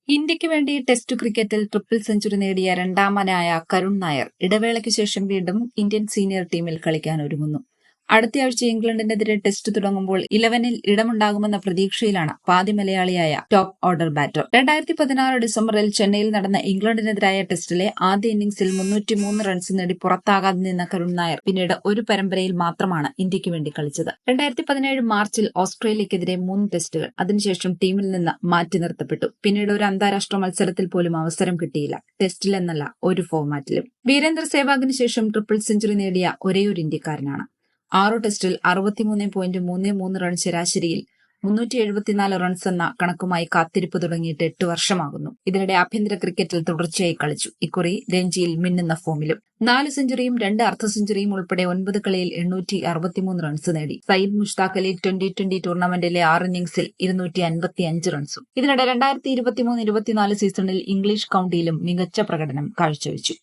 ഇന്ത്യയ്ക്ക് വേണ്ടി ടെസ്റ്റ് ക്രിക്കറ്റിൽ ട്രിപ്പിൾ സെഞ്ചുറി നേടിയ രണ്ടാമനായ കരുൺ നായർ ഇടവേളയ്ക്ക് ശേഷം വീണ്ടും ഇന്ത്യൻ സീനിയർ ടീമിൽ കളിക്കാനൊരുങ്ങുന്നു. അടുത്തയാഴ്ച ഇംഗ്ലണ്ടിനെതിരെ ടെസ്റ്റ് തുടങ്ങുമ്പോൾ 11-ൽ ഇടമുണ്ടാകുമെന്ന പ്രതീക്ഷയിലാണ് പാതി മലയാളിയായ ടോപ്പ് ഓർഡർ ബാറ്റർ. 2016 ഡിസംബറിൽ ചെന്നൈയിൽ നടന്ന ഇംഗ്ലണ്ടിനെതിരായ ടെസ്റ്റിലെ ആദ്യ ഇന്നിംഗ്സിൽ 303 റൺസ് നേടി പുറത്താകാതെ നിന്ന കരുൺ നായർ പിന്നീട് ഒരു പരമ്പരയിൽ മാത്രമാണ് ഇന്ത്യയ്ക്ക് വേണ്ടി കളിച്ചത്. 2017 മാർച്ചിൽ ഓസ്ട്രേലിയക്കെതിരെ 3 ടെസ്റ്റുകൾ, അതിനുശേഷം ടീമിൽ നിന്ന് മാറ്റി നിർത്തപ്പെട്ടു. പിന്നീട് ഒരു അന്താരാഷ്ട്ര മത്സരത്തിൽ പോലും അവസരം കിട്ടിയില്ല, ടെസ്റ്റിലെന്നല്ല ഒരു ഫോർമാറ്റിലും. വീരേന്ദ്ര സേവാഗിന് ശേഷം ട്രിപ്പിൾ സെഞ്ചുറി നേടിയ ഒരേയൊരു ഇന്ത്യക്കാരനാണ്. 6 ടെസ്റ്റിൽ 63.33 റൺ ശരാശരിയിൽ 374 റൺസ് എന്ന കണക്കുമായി കാത്തിരിപ്പ് തുടങ്ങിയിട്ട് 8 വർഷമാകുന്നു. ഇതിനിടെ ആഭ്യന്തര ക്രിക്കറ്റിൽ തുടർച്ചയായി കളിച്ചു. ഇക്കുറി രഞ്ജിയിൽ മിന്നുന്ന ഫോമിലും 4 സെഞ്ചുറിയും 2 അർദ്ധ സെഞ്ചുറിയും ഉൾപ്പെടെ 9 കളിയിൽ 863 റൺസ് നേടി. സയ്യിദ് മുഷ്താഖ് അലി 2020 ടൂർണമെന്റിലെ 6 ഇന്നിംഗ്സിൽ 255 റൺസും. ഇതിനിടെ 2023-24 സീസണിൽ ഇംഗ്ലീഷ് കൌണ്ടിയിലും മികച്ച പ്രകടനം കാഴ്ചവെച്ചു.